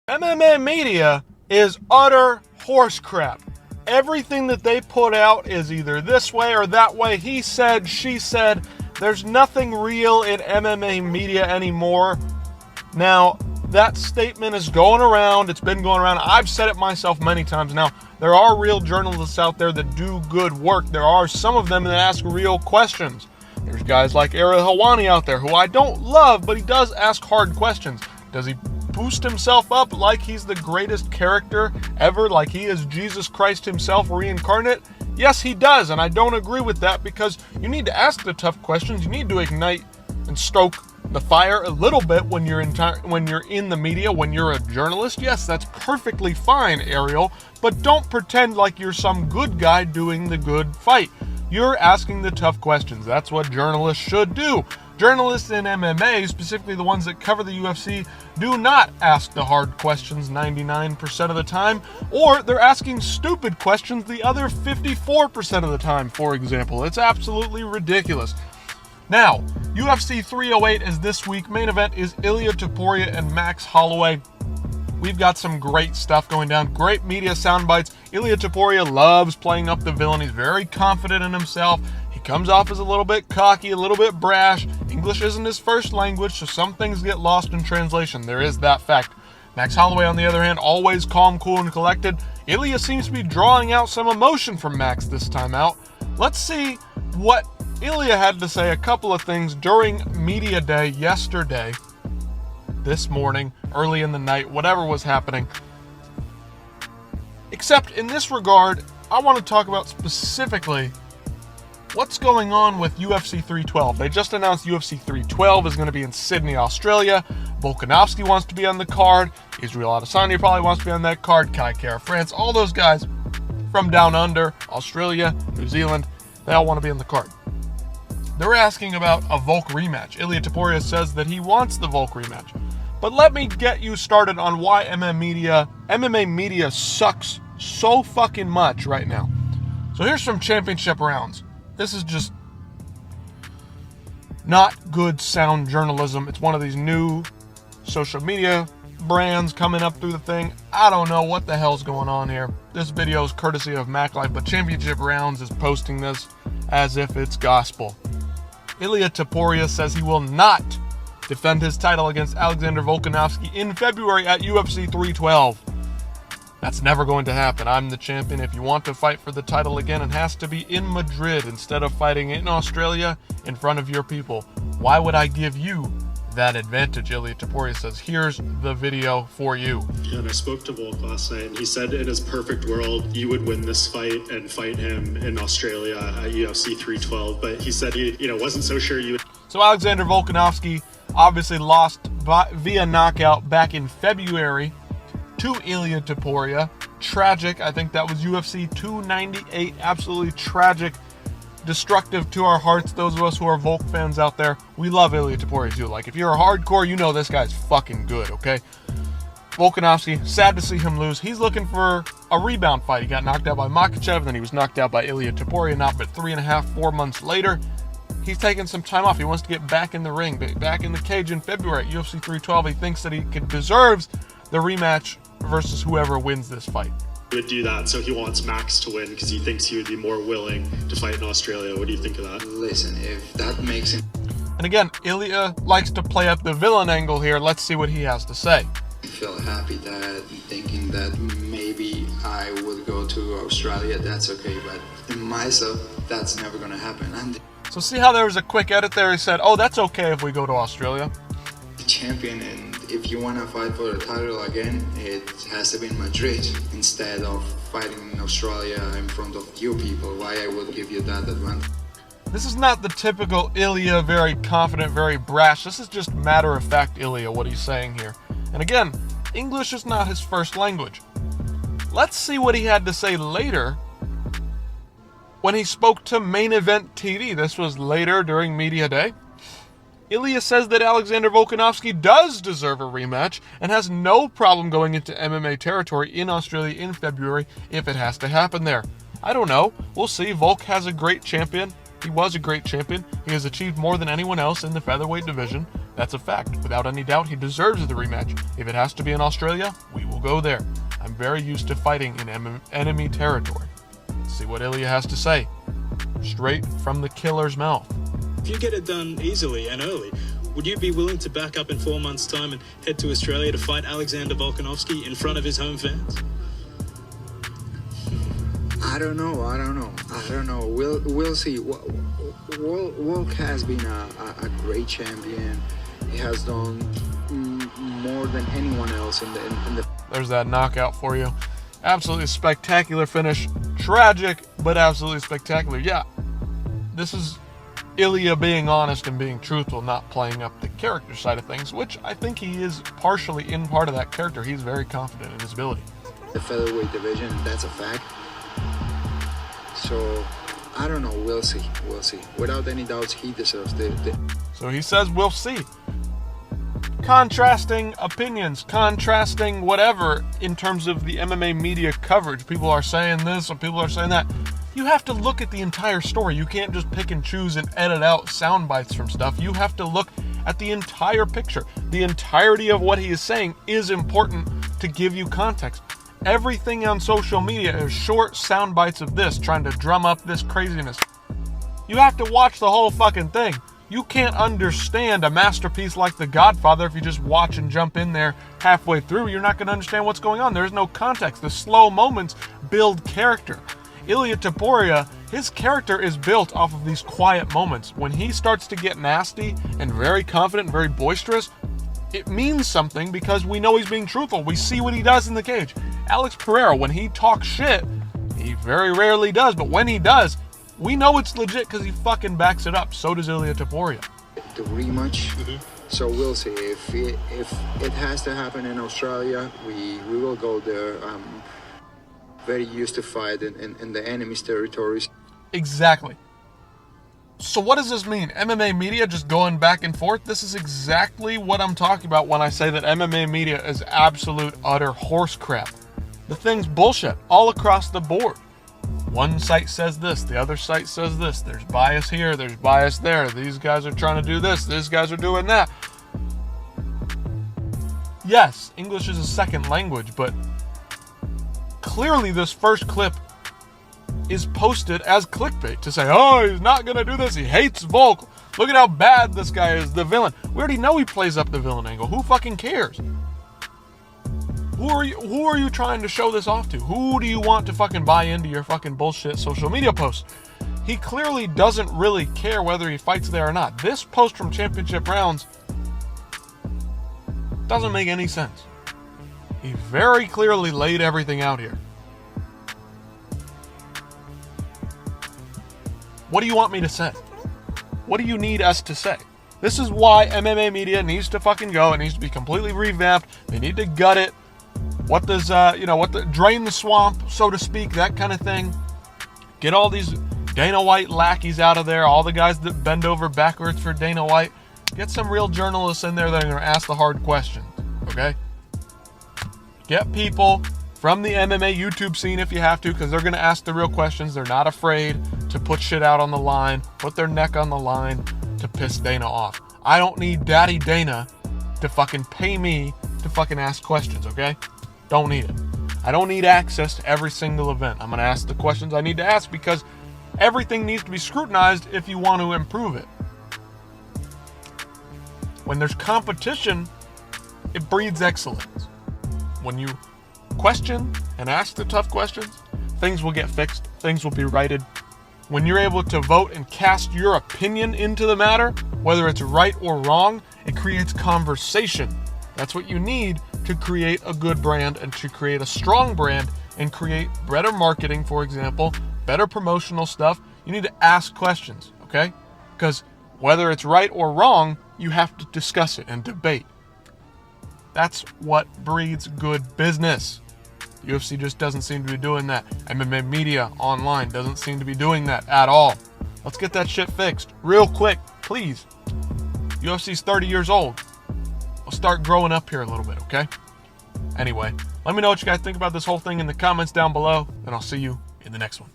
MMA media is utter horse crap. Everything that they put out is either this way or that way. He said, she said. There's nothing real in MMA media anymore. Now, that statement is going around. It's been going around. I've said it myself many times now. There are real journalists out there that do good work. There are some of them that ask real questions. There's guys like Ariel Helwani out there who I don't love, but he does ask hard questions. Does he boost himself up like he's the greatest character ever, like he is Jesus Christ himself reincarnate? Yes, he does, and I don't agree with that because you need to ask the tough questions. You need to ignite and stoke the fire a little bit when you're in the media, when you're a journalist. Yes, that's perfectly fine, Ariel, but don't pretend like you're some good guy doing the good fight. You're asking the tough questions. That's what journalists should do. Journalists in MMA, specifically the ones that cover the UFC, do not ask the hard questions 99% of the time, or they're asking stupid questions the other 54% of the time, for example. It's absolutely ridiculous. Now, UFC 308 is this week. Main event is Ilia Topuria and Max Holloway. We've got some great stuff going down, great media sound bites. Ilia Topuria loves playing up the villain. He's very confident in himself. He comes off as a little bit cocky, a little bit brash. English isn't his first language, so some things get lost in translation. There is that fact. Max Holloway, on the other hand, always calm, cool, and collected. Ilia seems to be drawing out some emotion from Max this time out. Let's see what Ilia had to say, a couple of things during media day yesterday, this morning, early in the night, whatever was happening. Except in this regard, I want to talk about specifically what's going on with UFC 312. They just announced UFC 312 is going to be in Sydney, Australia. Volkanovski wants to be on the card. Israel Adesanya probably wants to be on that card. Kai Kara France, all those guys from down under, Australia, New Zealand, they all want to be on the card. They're asking about a Volk rematch. Ilia Topuria says that he wants the Volk rematch. But let me get you started on why MMA media sucks so fucking much right now. So here's some championship rounds. This is just not good sound journalism. It's one of these new social media brands coming up through the thing. I don't know what the hell's going on here. This video is courtesy of MacLife, but Championship Rounds is posting this as if it's gospel. Ilia Topuria says he will not defend his title against Alexander Volkanovski in February at UFC 312. That's never going to happen. I'm the champion. If you want to fight for the title again, it has to be in Madrid instead of fighting in Australia in front of your people. Why would I give you that advantage? Ilia Topuria says, here's the video for you. And I spoke to Volk last night, and he said in his perfect world, you would win this fight and fight him in Australia at UFC 312. But he said he wasn't so sure you would. So Alexander Volkanovski obviously lost via knockout back in February to Ilia Topuria. Tragic. I think that was UFC 298. Absolutely tragic. Destructive to our hearts. Those of us who are Volk fans out there, we love Ilia Topuria too. Like, if you're a hardcore, you know this guy's fucking good, okay? Volkanovski, sad to see him lose. He's looking for a rebound fight. He got knocked out by Makhachev, then he was knocked out by Ilia Topuria not but 4 months later. He's taking some time off. He wants to get back in the ring, back in the cage in February at UFC 312. He thinks that he deserves the rematch versus whoever wins this fight. Would do that, so he wants Max to win because he thinks he would be more willing to fight in Australia. What do you think of that? Listen, if that makes him... And again, Ilia likes to play up the villain angle here. Let's see what he has to say. I feel happy thinking that maybe I would go to Australia. That's okay, but in myself, that's never going to happen. I'm So see how there was a quick edit there? He said, oh, that's okay if we go to Australia. the champion, and if you want to fight for the title again, it has to be in Madrid instead of fighting in Australia in front of you people. Why I would give you that advantage? This is not the typical Ilia, very confident, very brash. This is just matter-of-fact Ilia, what he's saying here. And again, English is not his first language. Let's see what he had to say later when he spoke to Main Event TV. This was later during media day. Ilia says that Alexander Volkanovski does deserve a rematch and has no problem going into MMA territory in Australia in February if it has to happen there. I don't know. We'll see. Volk has a great champion. He was a great champion. He has achieved more than anyone else in the featherweight division. That's a fact. Without any doubt, he deserves the rematch. If it has to be in Australia, we will go there. I'm very used to fighting in enemy territory. Let's see what Ilya has to say. Straight from the killer's mouth. If you get it done easily and early, would you be willing to back up in 4 months' time and head to Australia to fight Alexander Volkanovski in front of his home fans? I don't know. We'll see. Volk has been a great champion. He has done more than anyone else in the. There's that knockout for you. Absolutely spectacular finish. Tragic, but absolutely spectacular. Yeah, this is Ilya being honest and being truthful, not playing up the character side of things, which I think he is partially in part of that character. He's very confident in his ability. The featherweight division, that's a fact. So, I don't know. We'll see. Without any doubts, he deserves the. So he says we'll see. Contrasting opinions, contrasting whatever in terms of the MMA media coverage. People are saying this or people are saying that. You have to look at the entire story. You can't just pick and choose and edit out sound bites from stuff. You have to look at the entire picture. The entirety of what he is saying is important to give you context. Everything on social media is short sound bites of this, trying to drum up this craziness. You have to watch the whole fucking thing. You can't understand a masterpiece like The Godfather if you just watch and jump in there halfway through. You're not going to understand what's going on. There's no context. The slow moments build character. Ilia Topuria, his character is built off of these quiet moments. When he starts to get nasty and very confident and very boisterous, it means something because we know he's being truthful. We see what he does in the cage. Alex Pereira, when he talks shit, he very rarely does, but when he does, we know it's legit because he fucking backs it up. So does Ilia Topuria. The rematch. So we'll see. If it has to happen in Australia, we will go there. I'm very used to fight in the enemy's territories. Exactly. So what does this mean? MMA media just going back and forth? This is exactly what I'm talking about when I say that MMA media is absolute, utter horse crap. The thing's bullshit all across the board. One site says this, the other site says this. There's bias here, there's bias there. These guys are trying to do this, these guys are doing that. Yes, English is a second language, but clearly this first clip is posted as clickbait to say, oh, he's not going to do this. He hates Volk. Look at how bad this guy is, the villain. We already know he plays up the villain angle. Who fucking cares? Who are you trying to show this off to? Who do you want to fucking buy into your fucking bullshit social media posts? He clearly doesn't really care whether he fights there or not. This post from Championship Rounds doesn't make any sense. He very clearly laid everything out here. What do you want me to say? What do you need us to say? This is why MMA media needs to fucking go. It needs to be completely revamped. They need to gut it. What does, drain the swamp, so to speak, that kind of thing. Get all these Dana White lackeys out of there, all the guys that bend over backwards for Dana White. Get some real journalists in there that are going to ask the hard questions, okay? Get people from the MMA YouTube scene if you have to, because they're going to ask the real questions. They're not afraid to put shit out on the line, put their neck on the line to piss Dana off. I don't need Daddy Dana to fucking pay me to fucking ask questions, okay? Don't need it. I don't need access to every single event. I'm going to ask the questions I need to ask because everything needs to be scrutinized if you want to improve it. When there's competition, it breeds excellence. When you question and ask the tough questions, things will get fixed, things will be righted. When you're able to vote and cast your opinion into the matter, whether it's right or wrong, it creates conversation. That's what you need to create a good brand and to create a strong brand and create better marketing, for example, better promotional stuff. You need to ask questions, okay? Because whether it's right or wrong, you have to discuss it and debate. That's what breeds good business. The UFC just doesn't seem to be doing that. MMA media online doesn't seem to be doing that at all. Let's get that shit fixed real quick, please. UFC's 30 years old. Let's start growing up here a little bit, okay? Anyway, let me know what you guys think about this whole thing in the comments down below, and I'll see you in the next one.